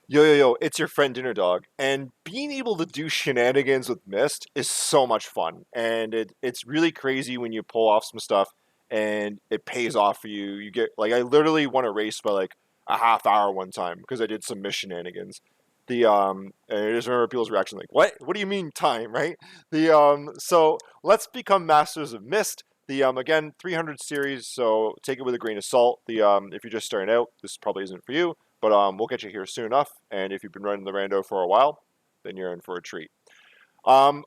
Yo, it's your friend Dinner Dog, and being able to do shenanigans with Mist is so much fun, and it's really crazy when you pull off some stuff, and it pays off for you. You get like I literally won a race by like a half hour one time because I did some Mist shenanigans. And I just remember people's reaction like, "What? What do you mean time?" Right? So let's become masters of Mist. Again, 300 series, so take it with a grain of salt. If you're just starting out, this probably isn't for you. But we'll get you here soon enough. And if you've been running the rando for a while, then you're in for a treat. I've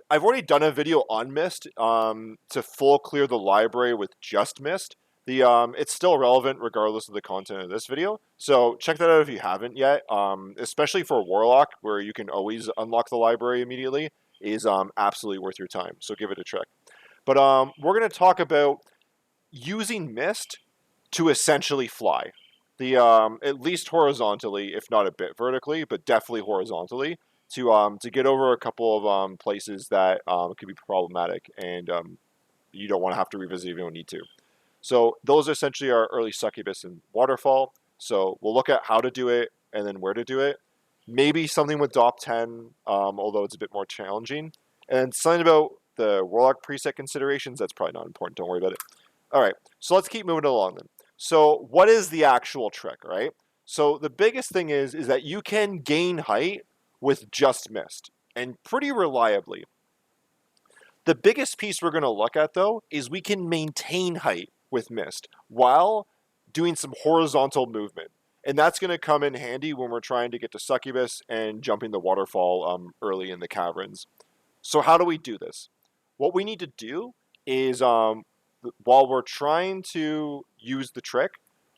already done a video on Mist to full clear the library with just Mist. It's still relevant regardless of the content of this video. So check that out if you haven't yet. Especially for Warlock, where you can always unlock the library immediately, is absolutely worth your time. So give it a check. But we're going to talk about using Mist to essentially fly. At least horizontally, if not a bit vertically, but definitely horizontally, to get over a couple of places that could be problematic, and you don't want to have to revisit if you don't need to. So those are essentially our early Succubus and Waterfall. So we'll look at how to do it and then where to do it. Maybe something with Dopp 10, although it's a bit more challenging. And something about the Warlock preset considerations, that's probably not important. Don't worry about it. All right, so let's keep moving along then. So what is the actual trick, right? So the biggest thing is that you can gain height with just Mist, and pretty reliably. The biggest piece we're going to look at, though, is we can maintain height with Mist while doing some horizontal movement. And that's going to come in handy when we're trying to get to Succubus and jumping the waterfall early in the caverns. So how do we do this? What we need to do is, while we're trying to use the trick,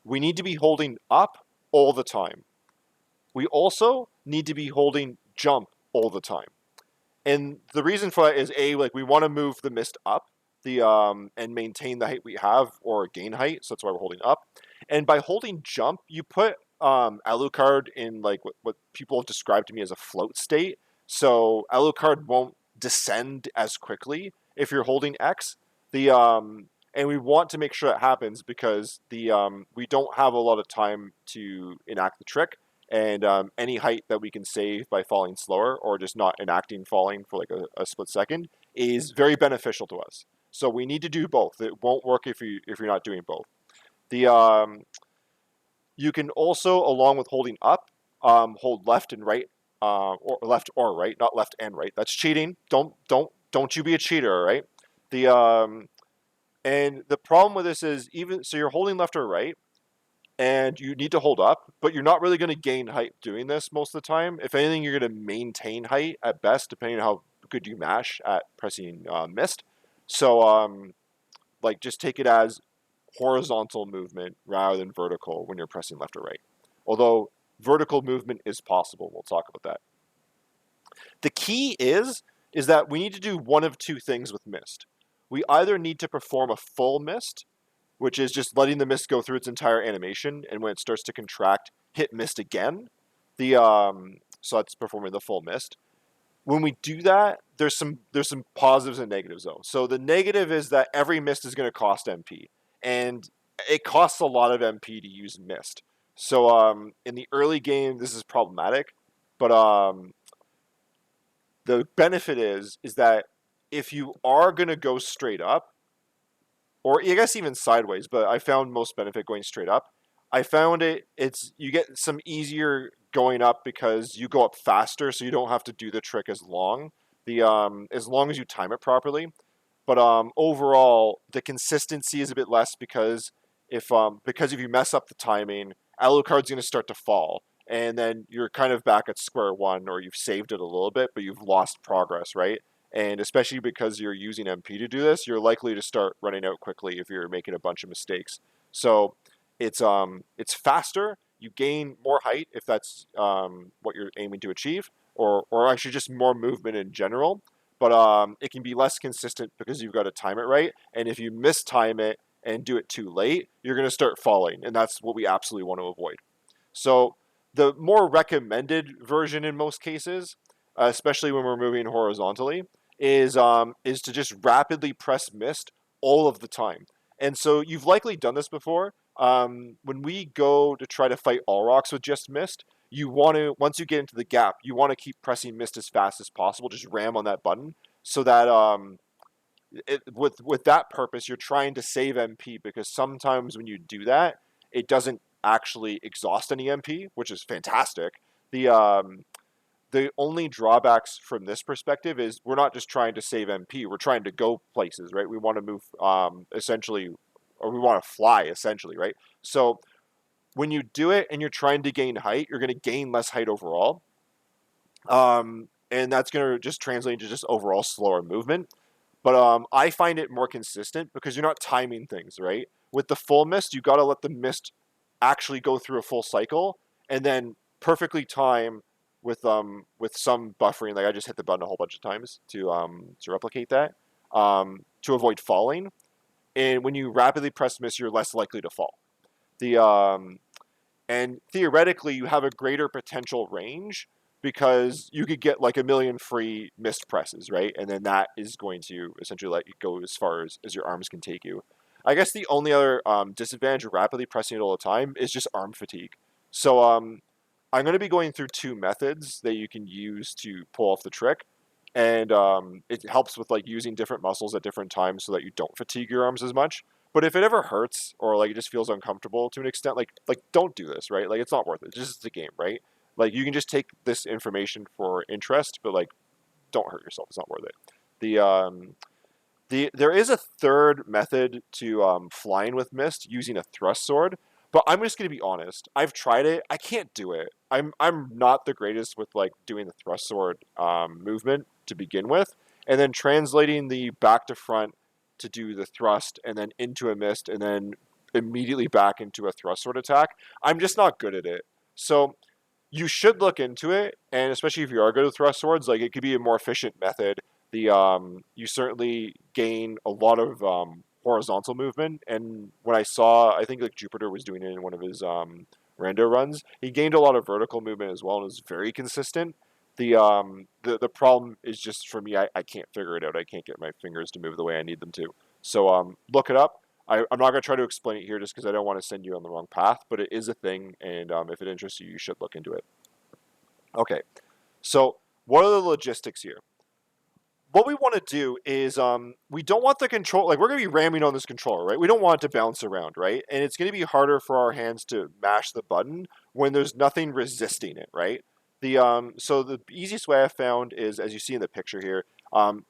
we need to be holding up all the time. We also need to be holding jump all the time. And the reason for that is like we want to move the Mist up and maintain the height we have or gain height, so that's why we're holding up. And by holding jump, you put Alucard in like what people have described to me as a float state. So Alucard won't descend as quickly if you're holding X. And we want to make sure that happens because we don't have a lot of time to enact the trick, and any height that we can save by falling slower or just not enacting falling for like a split second is very beneficial to us. So we need to do both. It won't work if you're not doing both. The You can also, along with holding up, hold left and right, or left or right, not left and right. That's cheating. Don't you be a cheater, all right? The And the problem with this is even so you're holding left or right, and you need to hold up, but you're not really going to gain height doing this most of the time. If anything, you're going to maintain height at best, depending on how good you mash at pressing Mist. So, like, just take it as horizontal movement rather than vertical when you're pressing left or right. Although vertical movement is possible, we'll talk about that. The key is that we need to do one of two things with Mist. We either need to perform a full Mist, which is just letting the Mist go through its entire animation, and when it starts to contract, hit Mist again. So that's performing the full Mist. When we do that, there's some positives and negatives though. So the negative is that every Mist is going to cost MP, and it costs a lot of MP to use Mist. So in the early game, this is problematic, but the benefit is that if you are going to go straight up, or I guess even sideways, but I found most benefit going straight up. I found it's you get some easier going up because you go up faster, so you don't have to do the trick as long. As long as you time it properly. But overall, the consistency is a bit less because if you mess up the timing, Alucard's going to start to fall, and then you're kind of back at square one, or you've saved it a little bit, but you've lost progress, right? And especially because you're using MP to do this, you're likely to start running out quickly if you're making a bunch of mistakes. So it's faster. You gain more height if that's what you're aiming to achieve, or actually just more movement in general. But it can be less consistent because you've got to time it right. And if you mistime it and do it too late, you're going to start falling, and that's what we absolutely want to avoid. So the more recommended version in most cases, especially when we're moving horizontally, is to just rapidly press Mist all of the time. And so you've likely done this before. When we go to try to fight all rocks with just Mist, you want to, once you get into the gap, you want to keep pressing mist as fast as possible. Just ram on that button so that with that purpose, you're trying to save MP, because sometimes when you do that, it doesn't actually exhaust any MP, which is fantastic. The only drawbacks from this perspective is we're not just trying to save MP, we're trying to go places, right? We want to move essentially, or we want to fly essentially, right? So when you do it and you're trying to gain height, you're going to gain less height overall. And that's going to just translate into just overall slower movement. But I find it more consistent because you're not timing things, right? With the full mist, you got to let the mist actually go through a full cycle and then perfectly time with some buffering. Like I just hit the button a whole bunch of times to replicate that to avoid falling. And when you rapidly press mist, you're less likely to fall. The and theoretically, you have a greater potential range because you could get like a million free missed presses, right? And then that is going to essentially let you go as far as your arms can take you. I guess the only other disadvantage of rapidly pressing it all the time is just arm fatigue. So I'm going to be going through two methods that you can use to pull off the trick. And it helps with like using different muscles at different times so that you don't fatigue your arms as much. But if it ever hurts or like it just feels uncomfortable to an extent, like don't do this, right? Like it's not worth it. It's just a game, right? Like you can just take this information for interest, but like don't hurt yourself. It's not worth it. There is a third method to flying with mist using a thrust sword, but I'm just gonna be honest. I've tried it. I can't do it. I'm not the greatest with like doing the thrust sword movement to begin with, and then translating the back to front to do the thrust, and then into a mist, and then immediately back into a thrust sword attack. I'm just not good at it. So you should look into it, and especially if you are good with thrust swords, like it could be a more efficient method. You certainly gain a lot of horizontal movement, and when I saw, I think like Jupiter was doing it in one of his rando runs, he gained a lot of vertical movement as well, and was very consistent. The problem is just for me, I can't figure it out. I can't get my fingers to move the way I need them to. So look it up. I'm not going to try to explain it here just because I don't want to send you on the wrong path, but it is a thing, and if it interests you, you should look into it. Okay, so what are the logistics here? What we want to do is we don't want the control, like we're going to be ramming on this controller, right? We don't want it to bounce around, right? And it's going to be harder for our hands to mash the button when there's nothing resisting it, right? So the easiest way I found is, as you see in the picture here,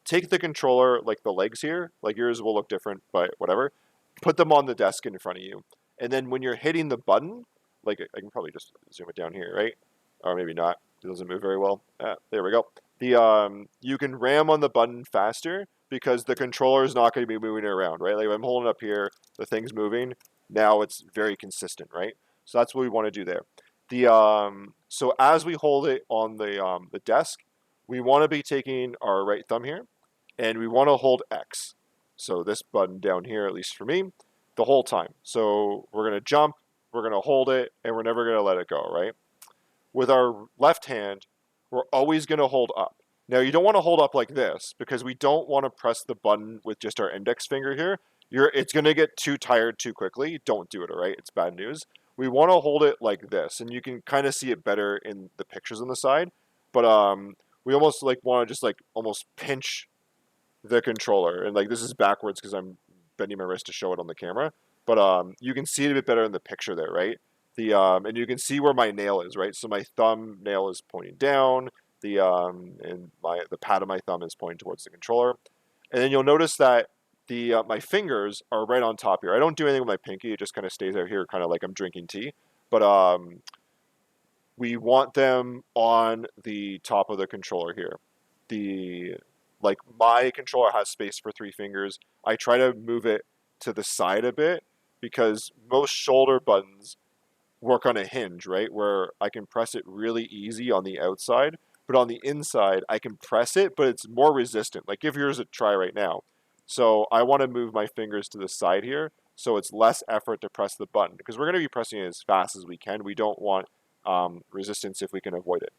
take the controller, like the legs here, like yours will look different, but whatever. Put them on the desk in front of you. And then when you're hitting the button, like I can probably just zoom it down here, right? Or maybe not. It doesn't move very well. There we go. You can ram on the button faster because the controller is not going to be moving it around, right? Like if I'm holding up here, the thing's moving. Now it's very consistent, right? So that's what we want to do there. So as we hold it on the desk, we want to be taking our right thumb here, and we want to hold X. So this button down here, at least for me, the whole time. So we're going to jump, we're going to hold it, and we're never going to let it go, right? With our left hand, we're always going to hold up. Now, you don't want to hold up like this because we don't want to press the button with just our index finger here. It's going to get too tired too quickly. Don't do it, all right? It's bad news. We want to hold it like this, and you can kind of see it better in the pictures on the side. But we almost like want to just like almost pinch the controller, and like this is backwards because I'm bending my wrist to show it on the camera. But you can see it a bit better in the picture there, right? And you can see where my nail is, right? So my thumb nail is pointing down. And the pad of my thumb is pointing towards the controller. And then you'll notice that my fingers are right on top here. I don't do anything with my pinky; it just kind of stays out here, kind of like I'm drinking tea. But we want them on the top of the controller here. Like my controller has space for three fingers. I try to move it to the side a bit because most shoulder buttons work on a hinge, right? Where I can press it really easy on the outside, but on the inside I can press it, but it's more resistant. Like give yours a try right now. So I want to move my fingers to the side here so it's less effort to press the button because we're going to be pressing it as fast as we can. We don't want resistance if we can avoid it.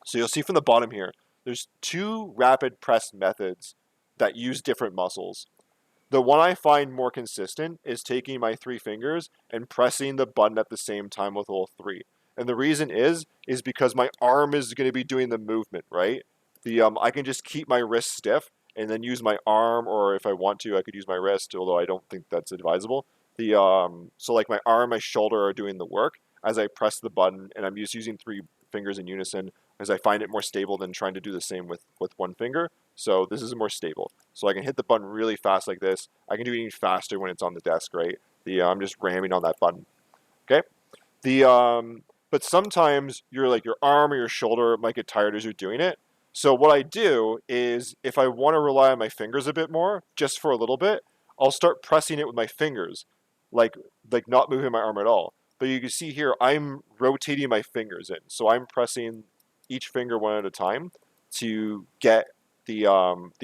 So you'll see from the bottom here, there's two rapid press methods that use different muscles. The one I find more consistent is taking my three fingers and pressing the button at the same time with all three. And the reason is because my arm is going to be doing the movement, right? I can just keep my wrist stiff and then use my arm, or if I want to, I could use my wrist, although I don't think that's advisable. So like my arm, my shoulder are doing the work as I press the button, and I'm just using three fingers in unison as I find it more stable than trying to do the same with one finger. So this is more stable. So I can hit the button really fast like this. I can do it even faster when it's on the desk, right? I'm just ramming on that button. Okay. The but sometimes your arm or your shoulder might get tired as you're doing it. So what I do is if I want to rely on my fingers a bit more, just for a little bit, I'll start pressing it with my fingers, like not moving my arm at all. But you can see here I'm rotating my fingers in. So I'm pressing each finger one at a time to get the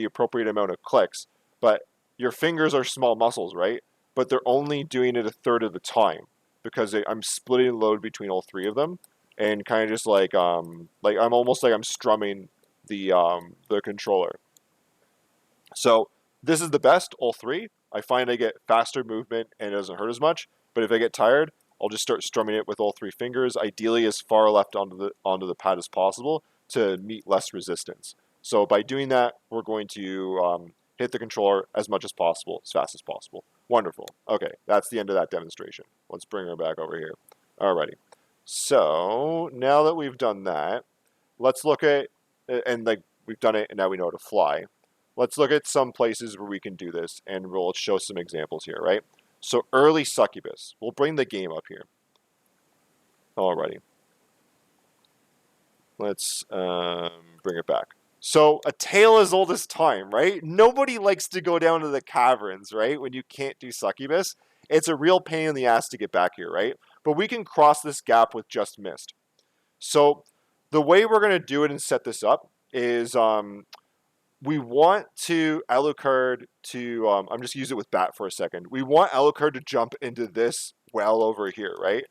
appropriate amount of clicks. But your fingers are small muscles, right? But they're only doing it a third of the time because I'm splitting the load between all three of them, and kind of just like I'm almost like I'm strumming the controller. So this is the best, all three. I find I get faster movement and it doesn't hurt as much. But if I get tired, I'll just start strumming it with all three fingers, ideally as far left onto the pad as possible to meet less resistance. So by doing that, we're going to hit the controller as much as possible, as fast as possible. Wonderful. Okay, that's the end of that demonstration. Let's bring her back over here. Alrighty. So now that we've done that, let's look at, and like we've done it and now we know how to fly. Let's look at some places where we can do this, and we'll show some examples here, right? So early Succubus. We'll bring the game up here. Alrighty. Let's bring it back. So a tale as old as time, right? Nobody likes to go down to the caverns, right? When you can't do Succubus. It's a real pain in the ass to get back here, right? But we can cross this gap with just mist. So the way we're going to do it and set this up is we want to Alucard to, I'm just use it with Bat for a second. We want Alucard to jump into this well over here, right?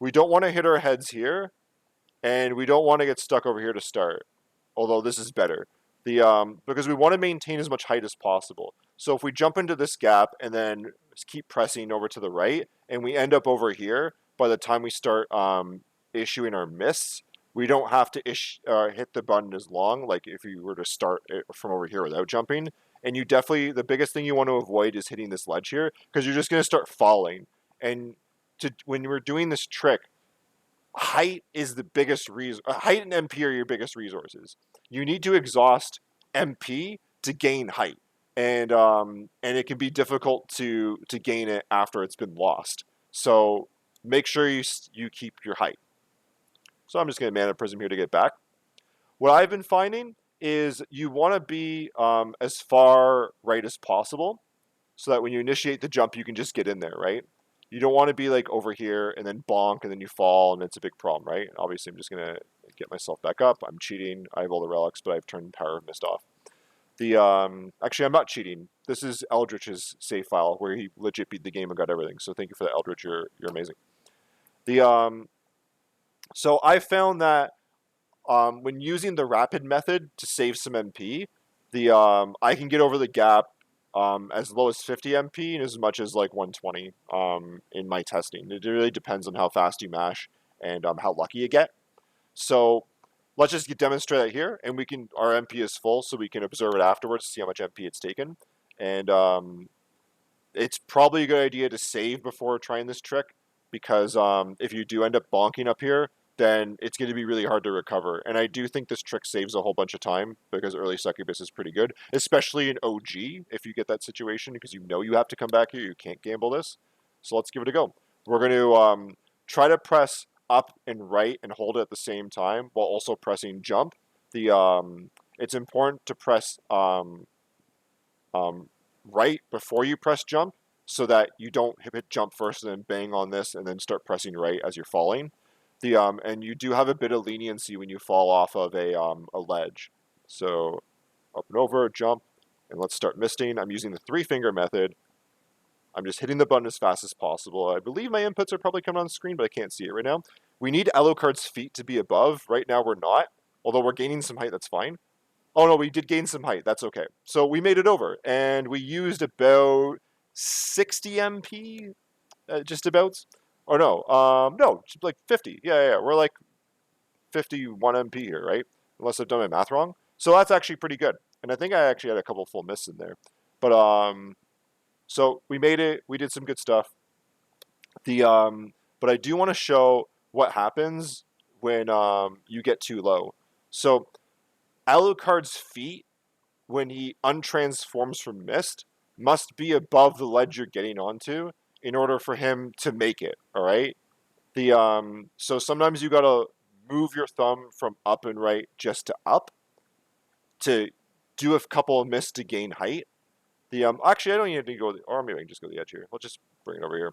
We don't want to hit our heads here, and we don't want to get stuck over here to start. Although this is better. Because we want to maintain as much height as possible. So if we jump into this gap and then keep pressing over to the right, and we end up over here, by the time we start issuing our mists, we don't have to hit the button as long, like if you were to start it from over here without jumping. And you definitely, the biggest thing you want to avoid is hitting this ledge here, because you're just going to start falling. And when we're doing this trick, height is the biggest reason. Height and MP are your biggest resources. You need to exhaust MP to gain height, and it can be difficult to gain it after it's been lost. So make sure you keep your height. So I'm just going to Mana Prism here to get back. What I've been finding is you want to be as far right as possible, so that when you initiate the jump, you can just get in there, right? You don't want to be like over here and then bonk and then you fall and it's a big problem, right? Obviously, I'm just going to get myself back up. I'm cheating. I have all the relics, but I've turned Power of Mist off. Actually, I'm not cheating. This is Eldritch's save file where he legit beat the game and got everything. So thank you for that, Eldritch. You're amazing. So I found that when using the rapid method to save some MP, I can get over the gap as low as 50 MP and as much as like 120 in my testing. It really depends on how fast you mash and how lucky you get. So let's just demonstrate that here, and our MP is full, so we can observe it afterwards to see how much MP it's taken. And it's probably a good idea to save before trying this trick, because if you do end up bonking up here, then it's going to be really hard to recover. And I do think this trick saves a whole bunch of time, because early Succubus is pretty good, especially in OG if you get that situation, because you know you have to come back here. You can't gamble this. So let's give it a go. We're going to try to press up and right and hold it at the same time while also pressing jump. It's important to press right before you press jump, so that you don't hit jump first and then bang on this and then start pressing right as you're falling. And you do have a bit of leniency when you fall off of a ledge. So up and over, jump, and let's start misting. I'm using the 3-finger method. I'm just hitting the button as fast as possible. I believe my inputs are probably coming on screen, but I can't see it right now. We need Alucard's feet to be above. Right now we're not, although we're gaining some height, that's fine. Oh no, we did gain some height, that's okay. So we made it over, and we used about 60 MP, just about. Oh no, no, like 50. Yeah, we're like 51 MP here, right? Unless I've done my math wrong. So that's actually pretty good. And I think I actually had a couple full mists in there. But so we made it. We did some good stuff. But I do want to show what happens when you get too low. So Alucard's feet, when he untransforms from mist, must be above the ledge you're getting onto in order for him to make it. All right. So sometimes you gotta move your thumb from up and right just to up to do a couple of mists to gain height. Actually I don't even need to go, or maybe I can just go to the edge here. We'll just bring it over here.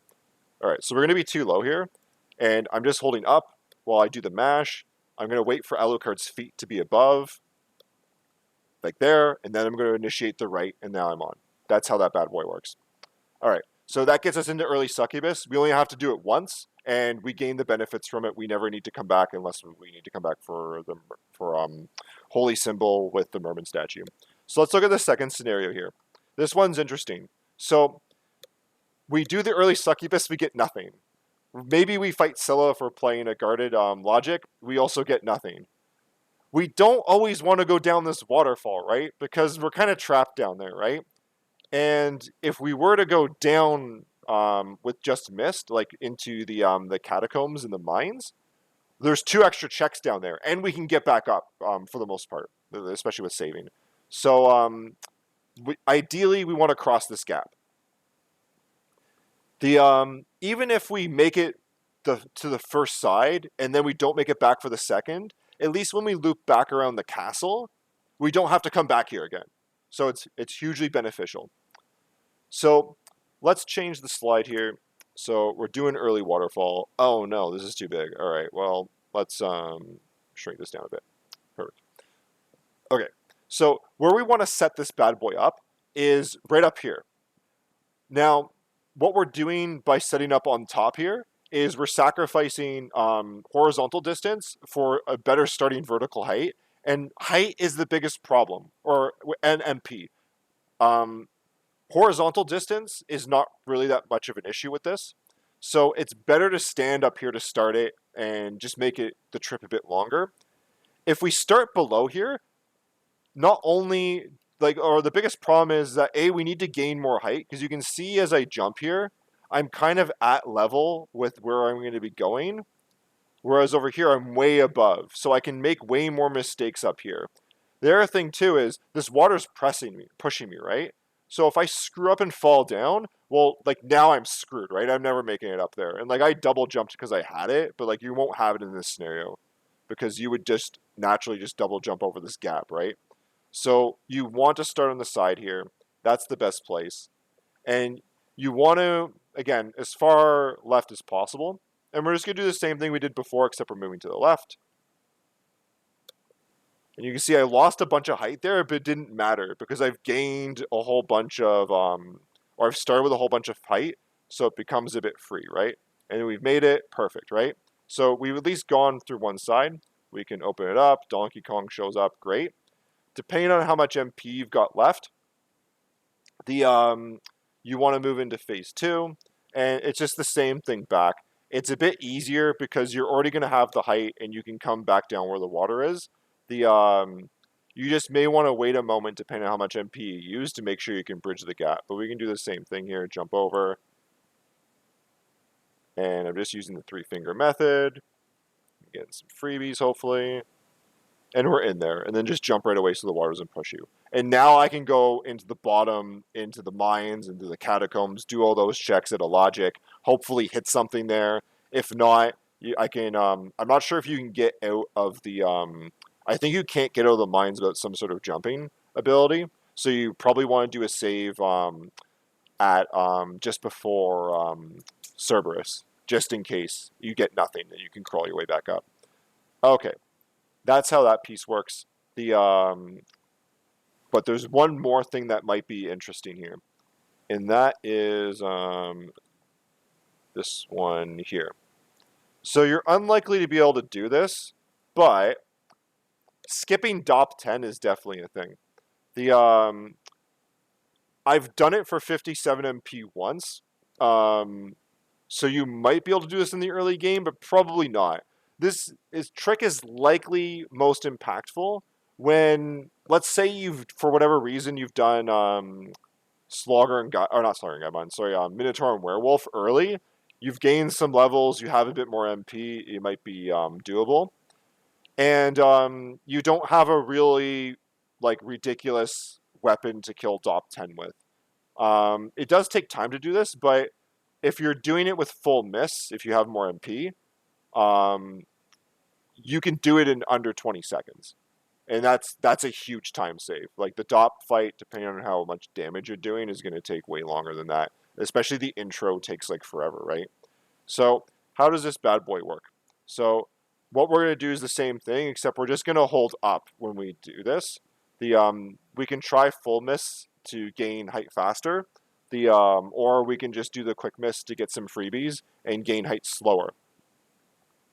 All right, so we're gonna be too low here, and I'm just holding up while I do the mash. I'm gonna wait for Alucard's feet to be above, like there, and then I'm gonna initiate the right, and now I'm on. That's how that bad boy works. All right, so that gets us into early Succubus. We only have to do it once, and we gain the benefits from it. We never need to come back unless we need to come back for the Holy Symbol with the Merman statue. So let's look at the second scenario here. This one's interesting. So we do the early Succubus, we get nothing. Maybe we fight Scylla if we're playing a guarded logic. We also get nothing. We don't always want to go down this waterfall, right? Because we're kind of trapped down there, right? And if we were to go down with just mist, like into the catacombs and the mines, there's 2 extra checks down there, and we can get back up for the most part, especially with saving. So ideally, we want to cross this gap. Even if we make it to the first side and then we don't make it back for the second, at least when we loop back around the castle, we don't have to come back here again. So it's hugely beneficial. So let's change the slide here. So we're doing early waterfall. Oh no, this is too big. All right, well, let's shrink this down a bit. Perfect. Okay, so where we want to set this bad boy up is right up here. Now, what we're doing by setting up on top here is we're sacrificing horizontal distance for a better starting vertical height, and height is the biggest problem, and MP. Horizontal distance is not really that much of an issue with this, so it's better to stand up here to start it and just make it the trip a bit longer. If we start below here, not only the biggest problem is that we need to gain more height, because you can see as I jump here, I'm kind of at level with where I'm going to be going, whereas over here I'm way above, so I can make way more mistakes up here. The other thing too is this water's pushing me, right? So if I screw up and fall down, well, like now I'm screwed, right? I'm never making it up there. And like I double jumped because I had it, but like you won't have it in this scenario because you would just naturally just double jump over this gap, right? So you want to start on the side here. That's the best place. And you want to, again, as far left as possible. And we're just going to do the same thing we did before, except we're moving to the left. And you can see I lost a bunch of height there, but it didn't matter because I've gained a whole bunch of, or I've started with a whole bunch of height, so it becomes a bit free, right? And we've made it perfect, right? So we've at least gone through one side. We can open it up. Donkey Kong shows up. Great. Depending on how much MP you've got left, you want to move into phase 2, and it's just the same thing back. It's a bit easier because you're already going to have the height, and you can come back down where the water is. You just may want to wait a moment depending on how much MP you use to make sure you can bridge the gap. But we can do the same thing here, jump over. And I'm just using the 3-finger method. Getting some freebies, hopefully. And we're in there. And then just jump right away so the water doesn't push you. And now I can go into the bottom, into the mines, into the catacombs, do all those checks at a logic, hopefully hit something there. If not, I can, I'm not sure if you can get out of the, I think you can't get out of the mines without some sort of jumping ability. So you probably want to do a save at just before Cerberus, just in case you get nothing and you can crawl your way back up. Okay, that's how that piece works. But there's one more thing that might be interesting here, and that is this one here. So you're unlikely to be able to do this, but skipping Dopp 10 is definitely a thing. I've done it for 57 MP once, So you might be able to do this in the early game, but probably not. Trick is likely most impactful when, let's say you've, for whatever reason, you've done Slogger and or not Slogger and Guidebond, sorry, Minotaur and Werewolf early. You've gained some levels, you have a bit more MP, it might be doable. And you don't have a really like ridiculous weapon to kill Dopp 10 with. It does take time to do this, but if you're doing it with full miss, if you have more MP, um, you can do it in under 20 seconds. And that's a huge time save. Like the Dopp fight, depending on how much damage you're doing, is going to take way longer than that. Especially the intro takes like forever, right? So how does this bad boy work? So what we're going to do is the same thing, except we're just going to hold up when we do this. We can try full miss to gain height faster. Or we can just do the quick miss to get some freebies and gain height slower.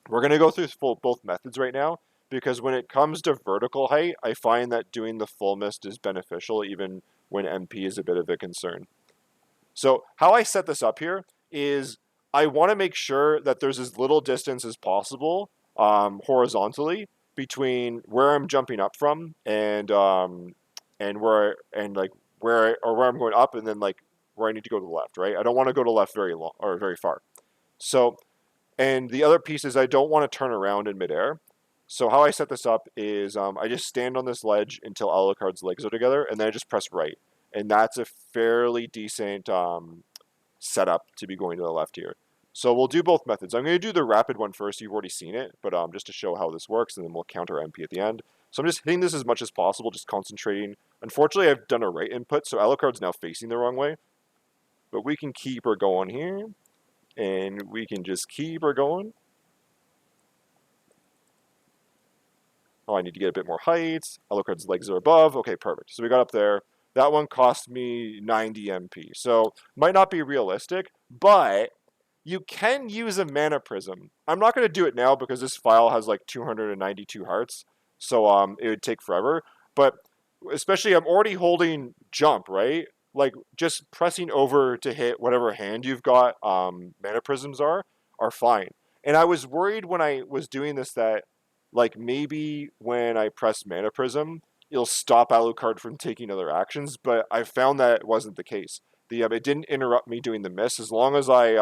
We're going to go through both methods right now, because when it comes to vertical height, I find that doing the full mist is beneficial even when MP is a bit of a concern. So how I set this up here is I want to make sure that there's as little distance as possible horizontally between where I'm jumping up from and where I'm going up, and then like where I need to go to the left, right? I don't want to go to the left very long or very far. So, and the other piece is I don't want to turn around in midair. So how I set this up is I just stand on this ledge until Alucard's legs are together, and then I just press right. And that's a fairly decent setup to be going to the left here. So we'll do both methods. I'm going to do the rapid one first. You've already seen it, but just to show how this works, and then we'll counter MP at the end. So I'm just hitting this as much as possible, just concentrating. Unfortunately, I've done a right input, so Alucard's now facing the wrong way. But we can keep her going here, and we can just keep her going. Oh, I need to get a bit more height. Alucard's legs are above. Okay, perfect. So we got up there. That one cost me 90 MP. So might not be realistic, but you can use a mana prism. I'm not going to do it now because this file has like 292 hearts. So it would take forever. But especially I'm already holding jump, right? Like just pressing over to hit whatever hand you've got mana prisms are fine. And I was worried when I was doing this that like maybe when I press Mana Prism, it'll stop Alucard from taking other actions, but I found that it wasn't the case. It didn't interrupt me doing the miss as long as I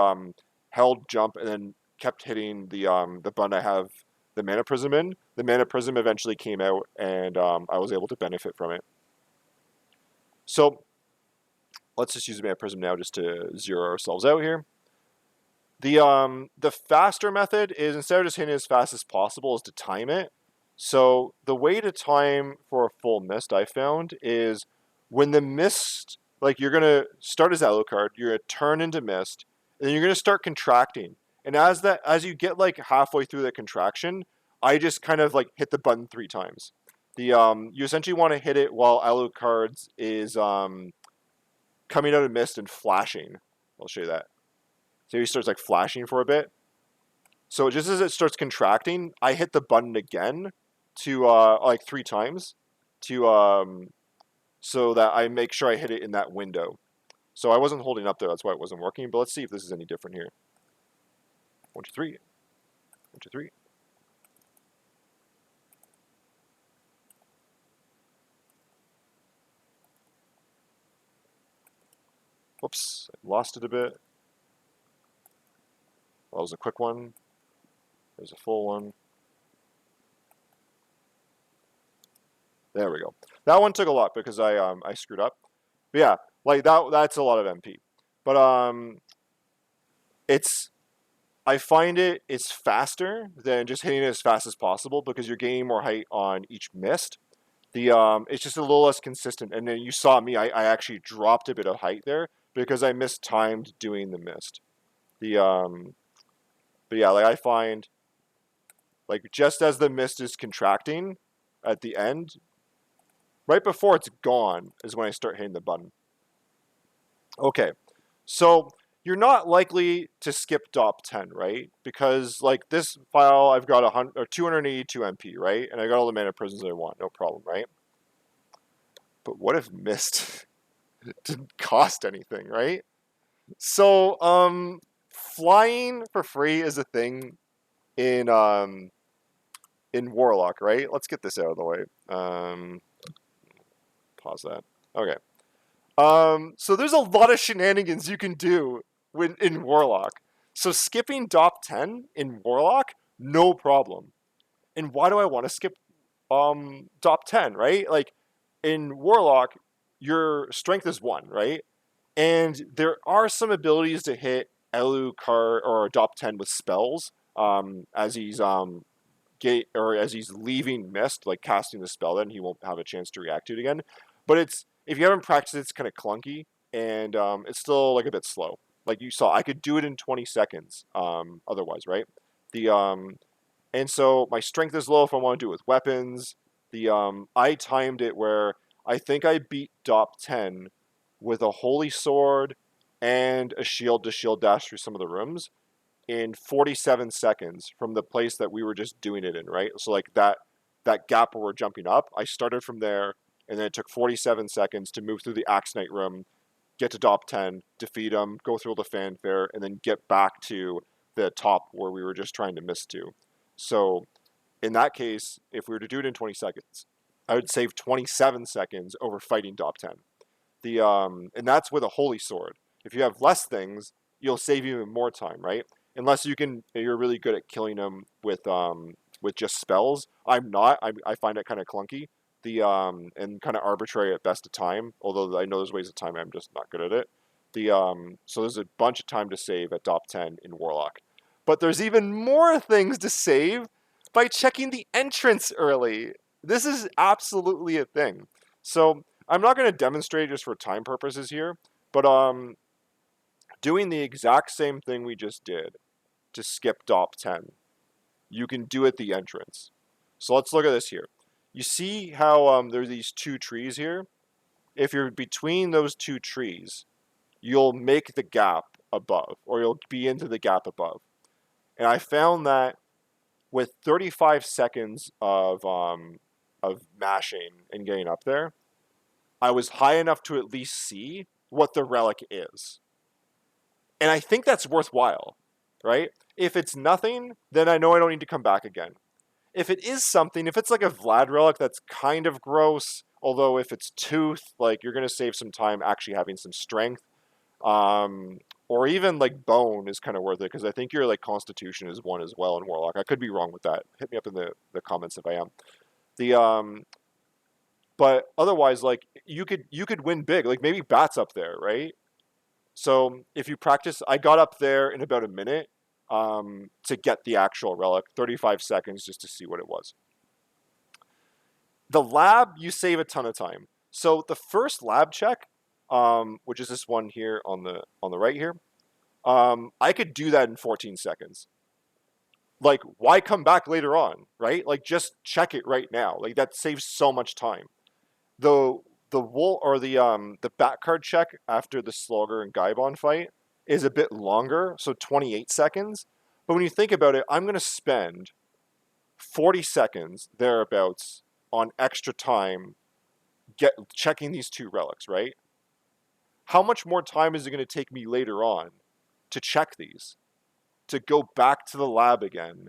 held jump and then kept hitting the button I have the Mana Prism in. The Mana Prism eventually came out, and I was able to benefit from it. So let's just use the Mana Prism now just to zero ourselves out here. The faster method is, instead of just hitting as fast as possible, is to time it. So the way to time for a full mist I found is when the mist, like you're gonna start as Alucard, you're gonna turn into mist, and then you're gonna start contracting. And as you get like halfway through the contraction, I just kind of like hit the button 3 times. You essentially want to hit it while Alucard's is coming out of mist and flashing. I'll show you that. So he starts like flashing for a bit. So just as it starts contracting, I hit the button again to like 3 times to so that I make sure I hit it in that window. So I wasn't holding up there, that's why it wasn't working. But let's see if this is any different here. 1, 2, 3. 1, 2, 3. Whoops, I lost it a bit. Well, that was a quick one. There's a full one. There we go. That one took a lot because I screwed up. But yeah, like that's a lot of MP. But I find it's faster than just hitting it as fast as possible because you're gaining more height on each mist. It's just a little less consistent. And then you saw me, I actually dropped a bit of height there because I mistimed doing the mist. But yeah, like I find like just as the mist is contracting at the end, right before it's gone is when I start hitting the button. Okay, so you're not likely to skip Dopp 10, right? Because like this file, I've got 282 MP, right? And I got all the mana prisms I want, no problem, right? But what if Mist didn't cost anything, right? So flying for free is a thing in Warlock, right? Let's get this out of the way. Pause that. Okay. So there's a lot of shenanigans you can do in Warlock. So skipping Dopp 10 in Warlock, no problem. And why do I want to skip Dopp 10, right? Like in Warlock, your strength is 1, right? And there are some abilities to hit Alucard or Dopp 10 with spells as he's as he's leaving Mist, like casting the spell, then he won't have a chance to react to it again. But it's if you haven't practiced, it's kind of clunky and it's still like a bit slow. Like you saw, I could do it in 20 seconds. Otherwise, right? The and so my strength is low if I want to do it with weapons. The I timed it where I think I beat Dopp 10 with a holy sword and a shield to shield dash through some of the rooms in 47 seconds from the place that we were just doing it in, right? So like that gap where we're jumping up, I started from there, and then it took 47 seconds to move through the Axe Knight room, get to Dopp 10, defeat him, go through all the fanfare, and then get back to the top where we were just trying to miss to. So in that case, if we were to do it in 20 seconds, I would save 27 seconds over fighting Dopp 10. And that's with a holy sword. If you have less things, you'll save even more time, right? Unless you're really good at killing them with just spells. I'm not. I find it kind of clunky. And kind of arbitrary at best of time. Although I know there's ways of time, I'm just not good at it. So there's a bunch of time to save at Dopp 10 in Warlock. But there's even more things to save by checking the entrance early. This is absolutely a thing. So I'm not going to demonstrate just for time purposes here, but doing the exact same thing we just did to skip Dopp 10, you can do at the entrance. So let's look at this here. You see how there's these two trees here? If you're between those two trees, you'll make the gap above, or you'll be into the gap above. And I found that with 35 seconds of mashing and getting up there, I was high enough to at least see what the relic is. And I think that's worthwhile, right? If it's nothing, then I know I don't need to come back again. If it is something, if it's like a Vlad relic that's kind of gross, although if it's tooth, like you're going to save some time actually having some strength. Or even like bone is kind of worth it because I think your like constitution is 1 as well in Warlock. I could be wrong with that. Hit me up in the comments if I am. But otherwise, like you could win big. Like maybe Bat's up there, right? So if you practice, I got up there in about a minute to get the actual relic, 35 seconds just to see what it was. The lab, you save a ton of time. So the first lab check, which is this one here on the right here, I could do that in 14 seconds. Like, why come back later on, right? Like, just check it right now. Like, that saves so much time. The wool or the back card check after the Slogger and Gaibon fight is a bit longer, so 28 seconds. But when you think about it, I'm going to spend 40 seconds thereabouts on extra time checking these two relics, right? How much more time is it going to take me later on to check these? To go back to the lab again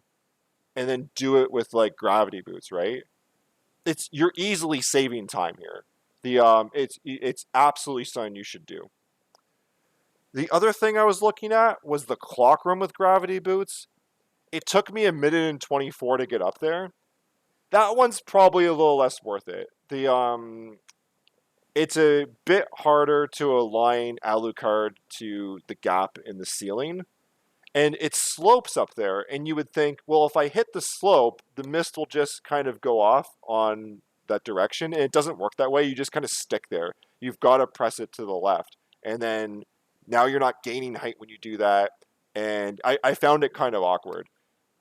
and then do it with like gravity boots, right? You're easily saving time here. It's absolutely something you should do. The other thing I was looking at was the clock room with gravity boots. It took me 1:24 to get up there. That one's probably a little less worth it. It's a bit harder to align Alucard to the gap in the ceiling. And it slopes up there, and you would think, well, if I hit the slope, the mist will just kind of go off on that direction, and it doesn't work that way. You just kind of stick there. You've got to press it to the left, and then now you're not gaining height when you do that, and I found it kind of awkward.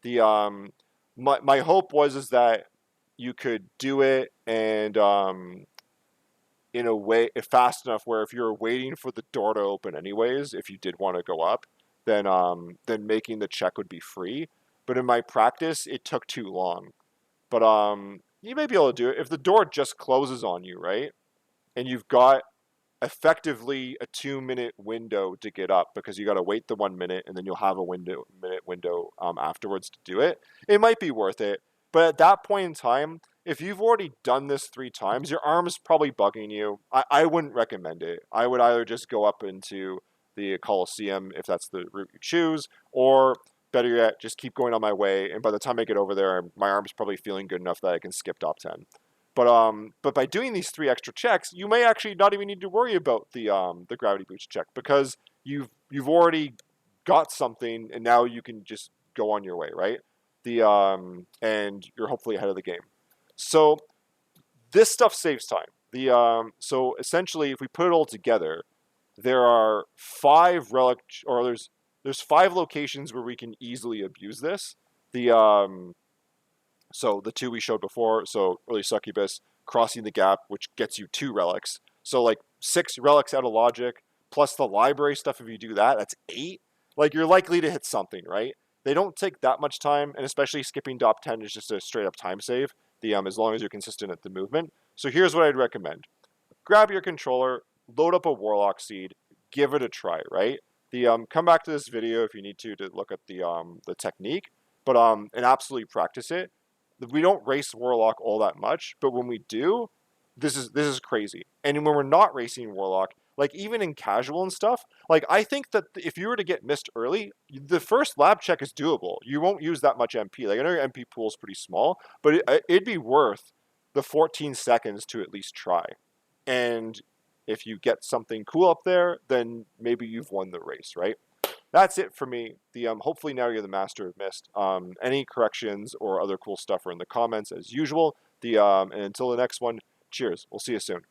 My hope is that you could do it and in a way fast enough where if you're waiting for the door to open anyways, if you did want to go up, then making the check would be free. But in my practice, it took too long. But you may be able to do it if the door just closes on you, right? And you've got effectively a 2-minute window to get up because you got to wait the 1 minute and then you'll have a minute window afterwards to do it. It might be worth it, but at that point in time, if you've already done this 3 times, your arm's probably bugging you. I wouldn't recommend it. I would either just go up into the Coliseum if that's the route you choose, or better yet, just keep going on my way. And by the time I get over there, my arm's probably feeling good enough that I can skip top 10. But by doing these 3 extra checks, you may actually not even need to worry about the gravity boost check because you've already got something, and now you can just go on your way, right? And you're hopefully ahead of the game. So this stuff saves time. So essentially, if we put it all together, there are 5 locations where we can easily abuse this. So the 2 we showed before, so early Succubus, crossing the gap, which gets you 2 relics. So like 6 relics out of logic, plus the library stuff. If you do that, that's 8. Like you're likely to hit something, right? They don't take that much time, and especially skipping Dopp 10 is just a straight up time save. As long as you're consistent at the movement. So here's what I'd recommend: grab your controller, load up a Warlock seed, give it a try, right? Come back to this video if you need to look at the technique, but and absolutely practice it. We don't race Warlock all that much, but when we do, this is crazy. And when we're not racing Warlock, like even in casual and stuff, like I think that if you were to get missed early, the first lab check is doable. You won't use that much MP. Like I know your MP pool is pretty small, but it'd be worth the 14 seconds to at least try. And if you get something cool up there, then maybe you've won the race, right? That's it for me. Hopefully now you're the master of Mist. Any corrections or other cool stuff are in the comments as usual. And until the next one, cheers. We'll see you soon.